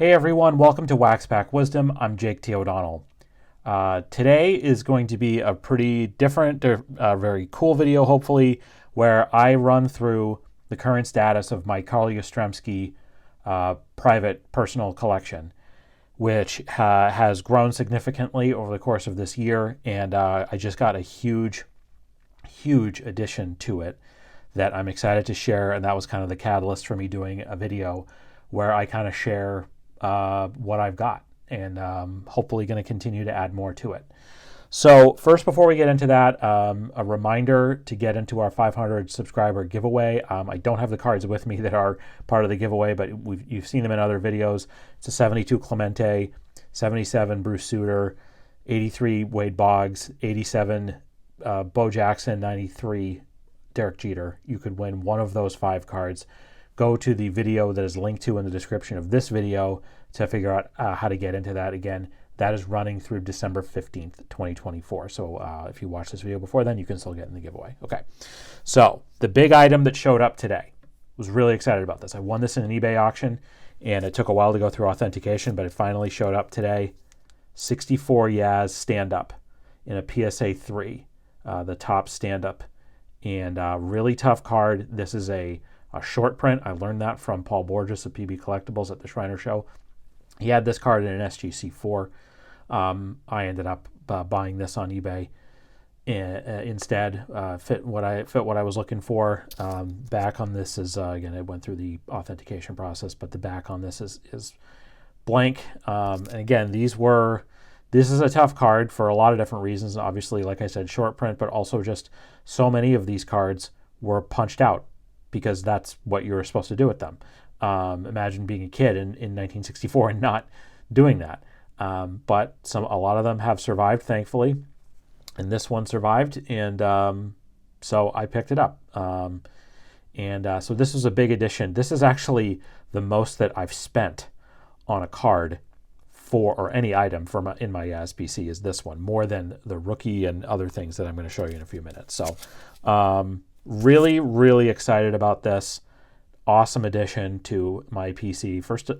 Hey everyone, welcome to Wax Pack Wisdom. I'm Jake T. O'Donnell. Today is going to be a pretty different, very cool video, hopefully, where I run through the current status of my Carl Yastrzemski private personal collection, which has grown significantly over the course of this year, and I just got a huge addition to it that I'm excited to share, and that was kind of the catalyst for me doing a video where I kind of share what I've got, and hopefully going to continue to add more to it. So first, before we get into that, a reminder to get into our 500 subscriber giveaway. I don't have the cards with me that are part of the giveaway, but you've seen them in other videos. It's a 72 Clemente, 77 Bruce Sutter, 83 Wade Boggs, 87 Bo Jackson, 93 Derek Jeter. You could win one of those 5 cards. Go to the video that is linked to in the description of this video to figure out how to get into that. Again, that is running through December 15th, 2024. So if you watch this video before then, you can still get in the giveaway. Okay, so the big item that showed up today, was really excited about this. I won this in an eBay auction, and it took a while to go through authentication, but it finally showed up today. 64 Yaz Stand-Up in a PSA 3, the Topps Standup, and really tough card. This is a short print. I learned that from Paul Borges of PB Collectibles at the Shriner Show. He had this card in an SGC4. I ended up buying this on eBay instead. Fit what I was looking for. Back on this is again, it went through the authentication process, but the back on this is blank. And again, this is a tough card for a lot of different reasons. Obviously, like I said, short print, but also just so many of these cards were punched out, because that's what you were supposed to do with them. Imagine being a kid in 1964 and not doing that. But a lot of them have survived, thankfully, and this one survived, and so I picked it up. So this was a big addition. This is actually the most that I've spent on a card or any item in my Yaz PC is this one, more than the rookie and other things that I'm going to show you in a few minutes. So really excited about this. Awesome addition to my PC. First,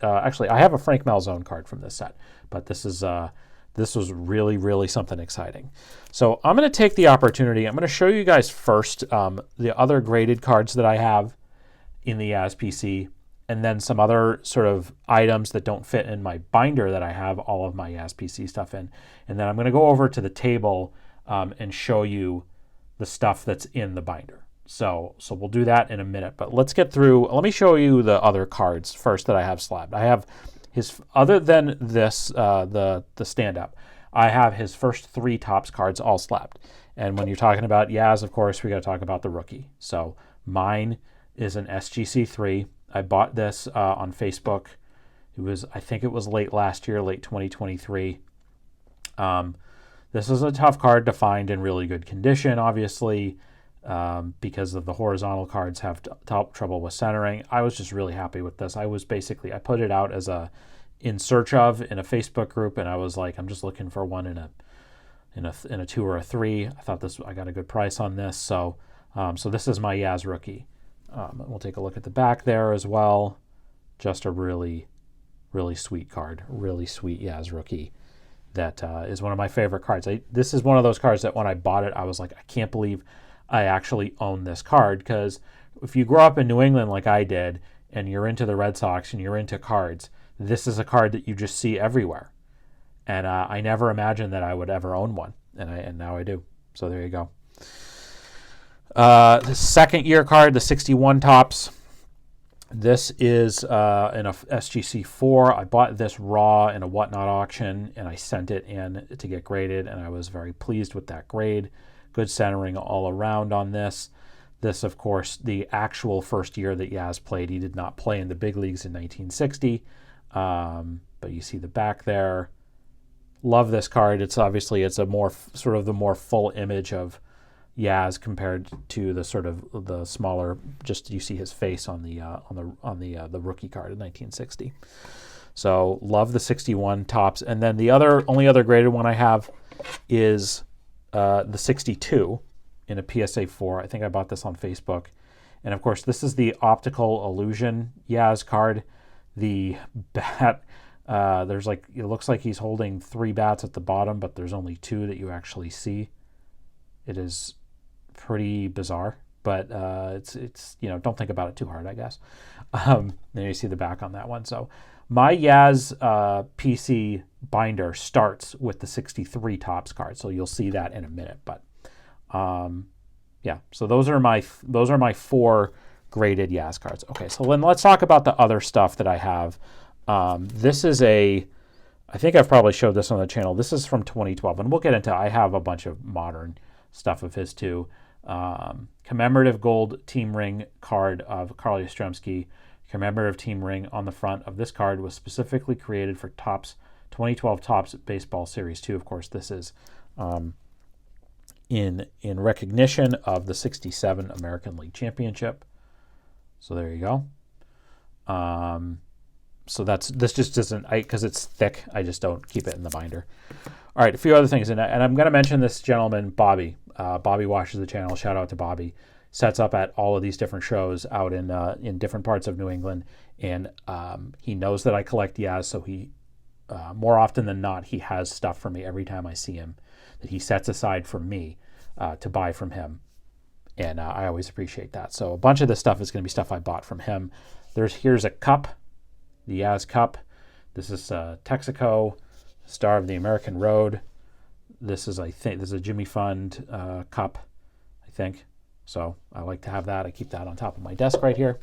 actually, I have a Frank Malzone card from this set, but this was really something exciting. So I'm going to take the opportunity. I'm going to show you guys first the other graded cards that I have in the Yaz PC, and then some other sort of items that don't fit in my binder that I have all of my Yaz PC stuff in, and then I'm going to go over to the table and show you the stuff that's in the binder. So we'll do that in a minute, but let's get through. Let me show you the other cards first that I have slabbed. I have his, other than this, the stand-up, I have his first 3 Topps cards all slabbed. And when you're talking about Yaz, of course, we got to talk about the rookie. So mine is an SGC3. I bought this on Facebook. I think it was late last year, late 2023. This is a tough card to find in really good condition, obviously, because of the horizontal cards have trouble with centering. I was just really happy with this. I put it out as in search of in a Facebook group, and I was like, I'm just looking for one in a 2 or a 3. I thought I got a good price on this. So this is my Yaz rookie. We'll take a look at the back there as well. Just a really sweet card, really sweet Yaz rookie. That is one of my favorite cards. This is one of those cards that when I bought it, I was like, I can't believe I actually own this card, because if you grow up in New England like I did, and you're into the Red Sox and you're into cards, this is a card that you just see everywhere. And I never imagined that I would ever own one, and now I do. So there you go. The second year card, the 61 Topps. This is in a SGC4. I bought this raw in a Whatnot auction, and I sent it in to get graded, and I was very pleased with that grade. Good centering all around on this. This, of course, the actual first year that Yaz played. He did not play in the big leagues in 1960, but you see the back there. Love this card. It's a more sort of the more full image of Yaz compared to the sort of the smaller. Just you see his face on the rookie card in 1960. So love the 61 Topps, and then the only other graded one I have is the 62 in a PSA 4. I think I bought this on Facebook. And of course, this is the optical illusion Yaz card. The bat, there's like, it looks like he's holding 3 bats at the bottom, but there's only 2 that you actually see. It is pretty bizarre, but it's you know, don't think about it too hard, I guess. Then you see the back on that one. So my Yaz PC binder starts with the 63 Topps card, so you'll see that in a minute. But yeah, so those are my 4 graded Yaz cards. Okay, so then let's talk about the other stuff that I have. This is I think I've probably showed this on the channel. This is from 2012, and we'll get into, I have a bunch of modern stuff of his too. Commemorative gold team ring card of Carl Yastrzemski. Commemorative team ring on the front of this card was specifically created for Topps 2012 Topps Baseball Series 2. Of course, this is in recognition of the 67 American League Championship. So there you go. So this just isn't, because it's thick, I just don't keep it in the binder. All right, a few other things, and I'm going to mention this gentleman, Bobby. Bobby watches the channel. Shout out to Bobby. Sets up at all of these different shows out in different parts of New England, and he knows that I collect Yaz, so he more often than not he has stuff for me every time I see him that he sets aside for me to buy from him, and I always appreciate that. So a bunch of this stuff is going to be stuff I bought from him. Here's a cup, the Yaz cup. This is Texaco, Star of the American Road. This is, I think, this is a Jimmy Fund cup, I think. So I like to have that. I keep that on top of my desk right here.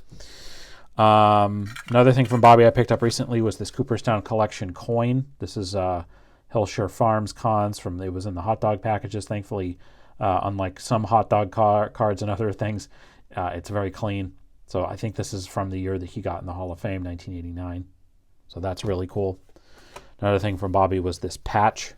Another thing from Bobby I picked up recently was this Cooperstown Collection coin. This is Hillshire Farms cons it was in the hot dog packages. Thankfully, unlike some hot dog cards and other things, it's very clean. So I think this is from the year that he got in the Hall of Fame, 1989. So that's really cool. Another thing from Bobby was this patch.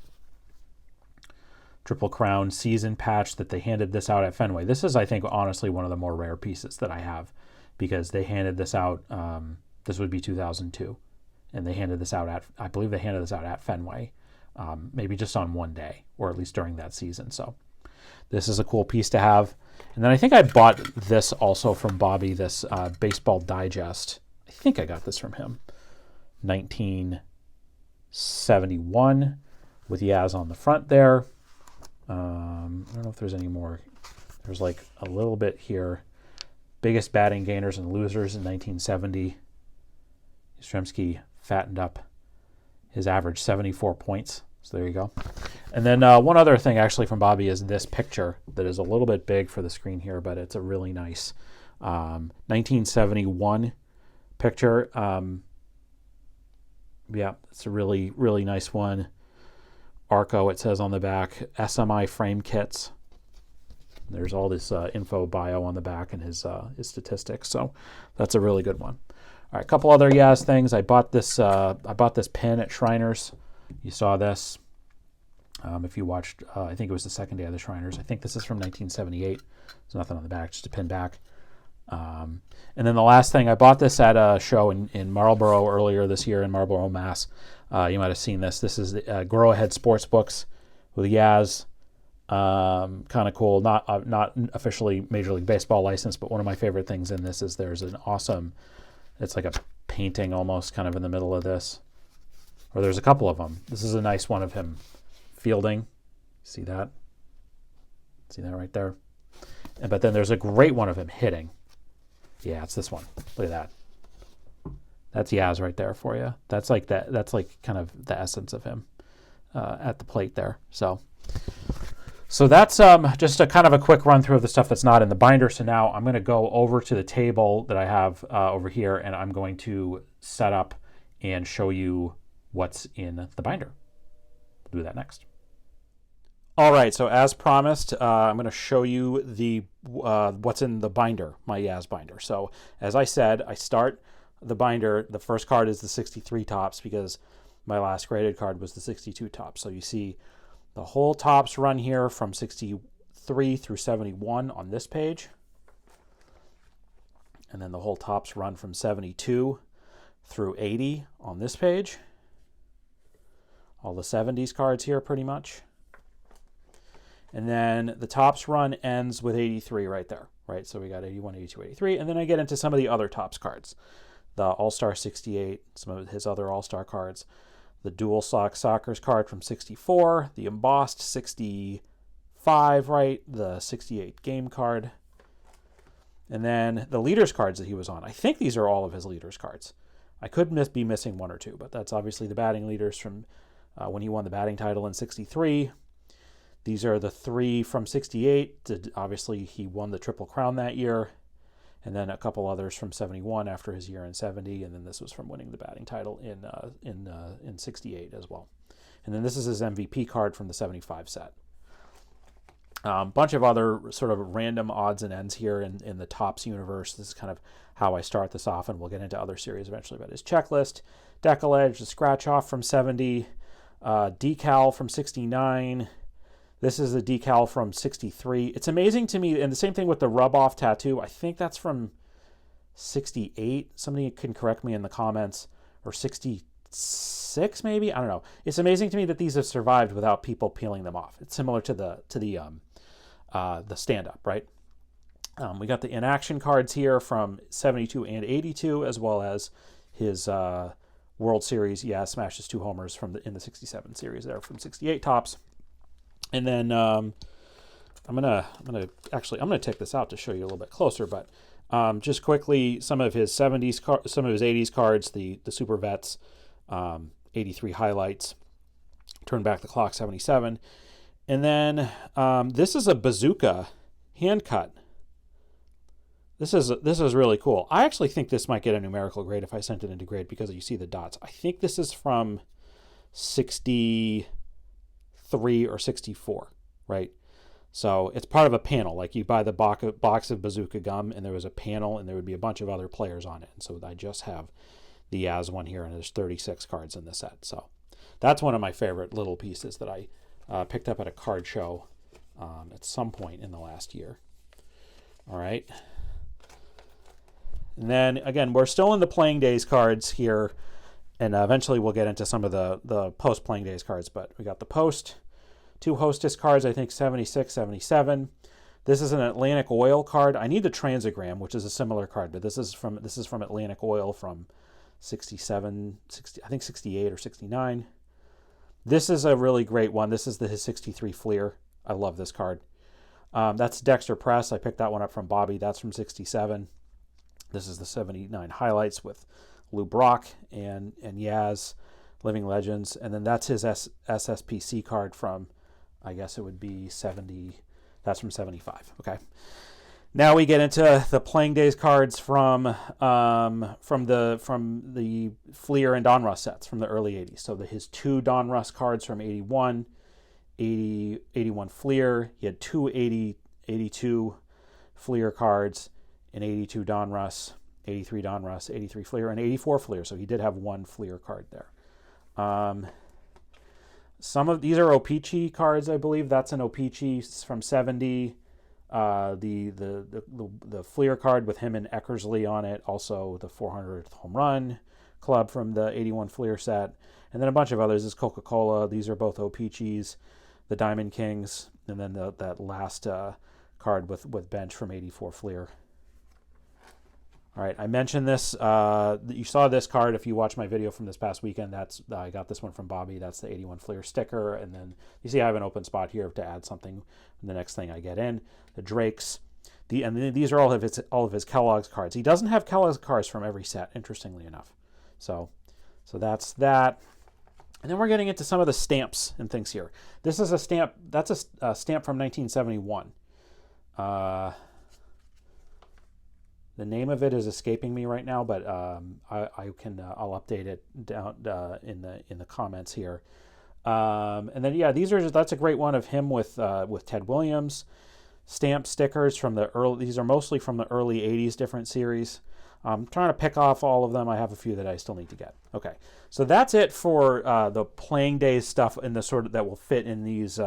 Triple Crown season patch that they handed this out at Fenway. This is, I think, honestly one of the more rare pieces that I have, because they handed this out, this would be 2002, and they handed this out I believe they handed this out at Fenway, maybe just on one day, or at least during that season. So this is a cool piece to have. And then I think I bought this also from Bobby, this Baseball Digest. I think I got this from him, 1971, with Yaz on the front there. I don't know if there's any more. There's like a little bit here. Biggest batting gainers and losers in 1970. Yastrzemski fattened up his average 74 points. So there you go. And then one other thing actually from Bobby is this picture that is a little bit big for the screen here, but it's a really nice 1971 picture. Yeah, it's a really, really nice one. Arco, it says on the back, SMI frame kits. There's all this info bio on the back and his statistics. So that's a really good one. All right, a couple other Yaz things. I bought this pin at Shriners. You saw this. If you watched, I think it was the second day of the Shriners. I think this is from 1978. There's nothing on the back, just a pin back. And then the last thing, I bought this at a show in Marlborough earlier this year in Marlborough, Mass. You might have seen this. This is the Grow Ahead Sports Books with Yaz. Kind of cool. Not officially Major League Baseball license, but one of my favorite things in this is there's an awesome, it's like a painting almost kind of in the middle of this. Or there's a couple of them. This is a nice one of him fielding. See that? See that right there? But then there's a great one of him hitting. Yeah, it's this one. Look at that. That's Yaz right there for you. That's like that. That's like kind of the essence of him at the plate there. So that's just a kind of a quick run through of the stuff that's not in the binder. So now I'm going to go over to the table that I have over here, and I'm going to set up and show you what's in the binder. We'll do that next. All right, so as promised, I'm going to show you the what's in the binder, my Yaz binder. So as I said, I start the binder. The first card is the 63 Topps because my last graded card was the 62 Topps. So you see the whole Topps run here from 63 through 71 on this page. And then the whole Topps run from 72 through 80 on this page. All the 70s cards here pretty much. And then the Topps run ends with 83 right there, right? So we got 81, 82, 83. And then I get into some of the other Topps cards. the All-Star 68, some of his other All-Star cards, the Dual Sockers card from 64, the embossed 65, right, the 68 game card, and then the leaders cards that he was on. I think these are all of his leaders cards. I could be missing one or two, but that's obviously the batting leaders from when he won the batting title in 63. These are the 3 from 68. Obviously, he won the Triple Crown that year. And then a couple others from 71 after his year in 70. And then this was from winning the batting title in 68 as well. And then this is his MVP card from the 75 set. Bunch of other sort of random odds and ends here in the Topps universe. This is kind of how I start this off, and we'll get into other series eventually. But his checklist, Decollage, the scratch off from 70, decal from 69. This is the decal from 63. It's amazing to me, and the same thing with the rub-off tattoo. I think that's from 68. Somebody can correct me in the comments. Or 66 maybe? I don't know. It's amazing to me that these have survived without people peeling them off. It's similar to the stand-up, right? We got the in-action cards here from 72 and 82, as well as his World Series. Yeah, smashes 2 homers in the 67 series there from 68 Topps. And then I'm gonna take this out to show you a little bit closer, but just quickly some of his 70s, some of his 80s cards, the Super Vets, 83 highlights, Turn Back the Clock 77, and then this is a Bazooka hand cut. This is really cool. I actually think this might get a numerical grade if I sent it into grade because you see the dots. I think this is from 63 or 64, right? So it's part of a panel. Like you buy the box of Bazooka gum, and there was a panel, and there would be a bunch of other players on it. And so I just have the Yaz one here, and there's 36 cards in the set. So that's one of my favorite little pieces that I picked up at a card show at some point in the last year. All right. And then, again, we're still in the Playing Days cards here, and eventually we'll get into some of the post-Playing Days cards. But we got the post, 2 Hostess cards, I think 76, 77. This is an Atlantic Oil card. I need the Transagram, which is a similar card, but this is from Atlantic Oil from 67, 60, I think 68 or 69. This is a really great one. This is his 63 Fleer. I love this card. That's Dexter Press. I picked that one up from Bobby. That's from 67. This is the 79 highlights with Lou Brock and Yaz, Living Legends. And then that's his SSPC card from, I guess it would be 70. That's from 75. Okay. Now we get into the Playing Days cards from the Fleer and Donruss sets from the early 80s. So his 2 Donruss cards from 81, 81 Fleer. He had 2 82 Fleer cards, and 82 Donruss, 83 Donruss, 83 Fleer, and 84 Fleer. So he did have 1 Fleer card there. Some of these are O-Pee-Chee cards, I believe. That's an O-Pee-Chee from 70. The Fleer card with him and Eckersley on it. Also the 400th home run club from the 81 Fleer set. And then a bunch of others. This is Coca-Cola. These are both O-Pee-Chees. The Diamond Kings. And then that last card with bench from 84 Fleer. All right, I mentioned this. You saw this card if you watched my video from this past weekend. I got this one from Bobby. That's the 81 Fleer sticker. And then you see I have an open spot here to add something. The next thing I get in, the Drakes. These are all of his Kellogg's cards. He doesn't have Kellogg's cards from every set, interestingly enough. So that's that. And then we're getting into some of the stamps and things here. This is a stamp. That's a stamp from 1971. The name of it is escaping me right now, but I'll update it down in the comments here. And then that's a great one of him with Ted Williams. Stamp stickers from the early. These are mostly from the early 80s, different series. I'm trying to pick off all of them. I have a few that I still need to get. Okay, so that's it for the Playing Days stuff in the sort of that will fit in these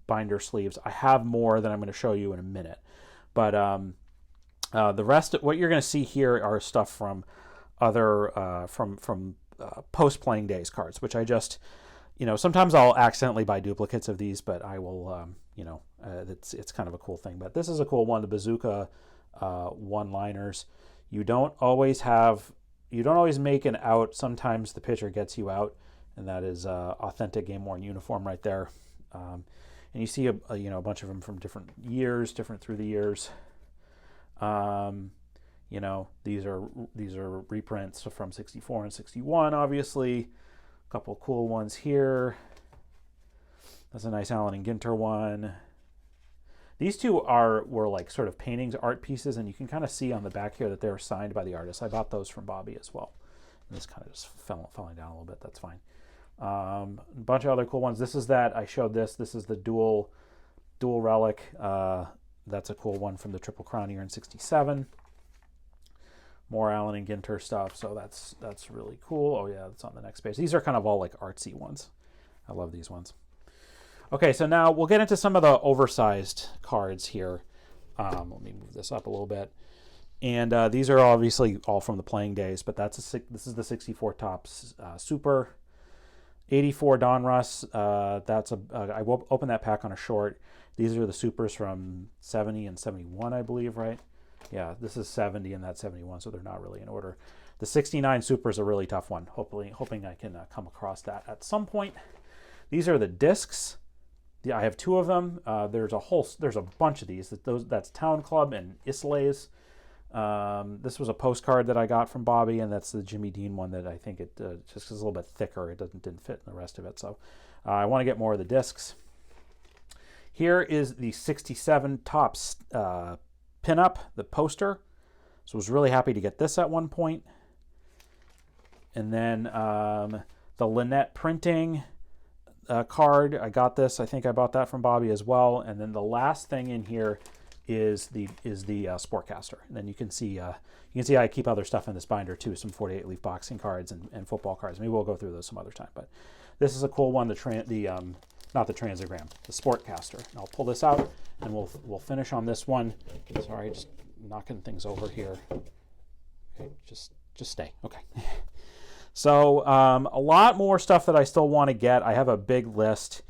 binder sleeves. I have more that I'm going to show you in a minute, but the rest of what you're going to see here are stuff from other from post Playing Days cards, which I just sometimes I'll accidentally buy duplicates of these, but I will it's kind of a cool thing. But this is a cool one, the Bazooka one-liners. You don't always have you don't always make an out. Sometimes the pitcher gets you out, and that is authentic game worn uniform right there. And you see a bunch of them from different years, different through the years. These are reprints from 64 and 61, obviously. A couple of cool ones here. That's a nice Allen and Ginter one. These two were like sort of paintings, art pieces, and you can kind of see on the back here that they were signed by the artist. I bought those from Bobby as well. And this kind of just falling down a little bit. That's fine. A bunch of other cool ones. This is that I showed this. This is the dual relic. That's a cool one from the Triple Crown year in 67. More Allen and Ginter stuff. So that's really cool. Oh yeah, that's on the next page. These are kind of all like artsy ones. I love these ones. Okay, so now we'll get into some of the oversized cards here. Let me move this up a little bit. And these are obviously all from the playing days, but this is the 64 Topps Super. 84 Donruss. I will open that pack on a short. These are the Supers from 70 and 71, I believe, right? Yeah, this is 70 and that's 71, so they're not really in order. The 69 Super is a really tough one. Hoping I can come across that at some point. These are the discs. Yeah, I have two of them. There's a bunch of these. That's Town Club and Islays. This was a postcard that I got from Bobby, and that's the Jimmy Dean one that I think it just is a little bit thicker. It didn't fit in the rest of it. So I want to get more of the discs. Here is the 67 Topps pinup, the poster. So I was really happy to get this at one point. And then the Lynette printing card. I got this. I think I bought that from Bobby as well. And then the last thing in here is the Sportcaster. And then you can see I keep other stuff in this binder too, some 48 leaf boxing cards and football cards. Maybe we'll go through those some other time. But this is a cool one. Not the Transogram, the Sportcaster. And I'll pull this out and we'll finish on this one. Sorry, just knocking things over here. Okay, just stay. Okay. So a lot more stuff that I still want to get. I have a big list.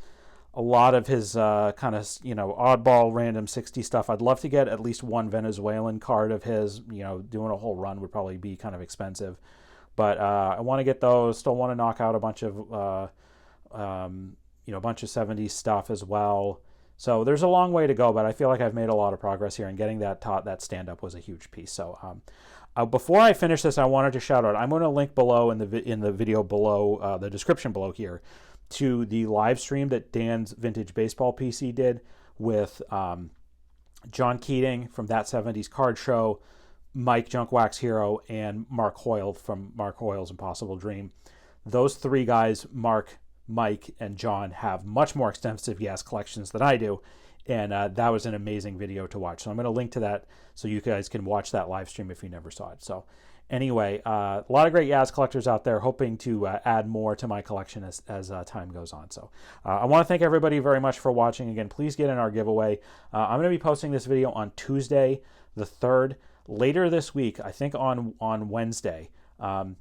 A lot of his kind of, oddball random 60 stuff. I'd love to get at least one Venezuelan card of his. Doing a whole run would probably be kind of expensive. But I want to get those. Still want to knock out a bunch of, bunch of 70s stuff as well. So there's a long way to go, but I feel like I've made a lot of progress here, and getting that stand-up was a huge piece. So before I finish this, I wanted to shout out. I'm going to link below in the video below, the description below here, to the live stream that Dan's Vintage Baseball PC did with John Keating from That 70s Card Show, Mike Junk Wax Hero, and Mark Hoyle from Mark Hoyle's Impossible Dream. Those three guys, Mark, Mike, and John, have much more extensive Yaz collections than I do, and that was an amazing video to watch. So I'm going to link to that so you guys can watch that live stream if you never saw it. So anyway, a lot of great Yaz collectors out there, hoping to add more to my collection as time goes on. So I want to thank everybody very much for watching. Again, please get in our giveaway. I'm going to be posting this video on Tuesday the 3rd. Later this week, I think on Wednesday, I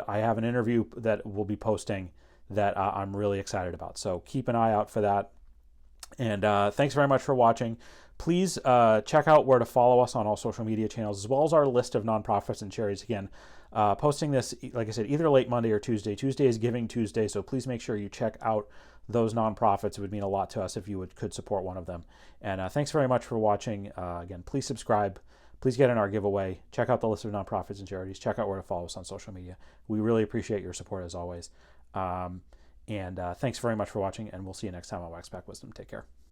have an interview that we'll be posting that I'm really excited about. So keep an eye out for that. And thanks very much for watching. Please check out where to follow us on all social media channels, as well as our list of nonprofits and charities. Again, posting this, like I said, either late Monday or Tuesday. Tuesday is Giving Tuesday, so please make sure you check out those nonprofits. It would mean a lot to us if you could support one of them. And thanks very much for watching. Again, please subscribe. Please get in our giveaway. Check out the list of nonprofits and charities. Check out where to follow us on social media. We really appreciate your support as always. And thanks very much for watching, and we'll see you next time on Wax Pack Wisdom. Take care.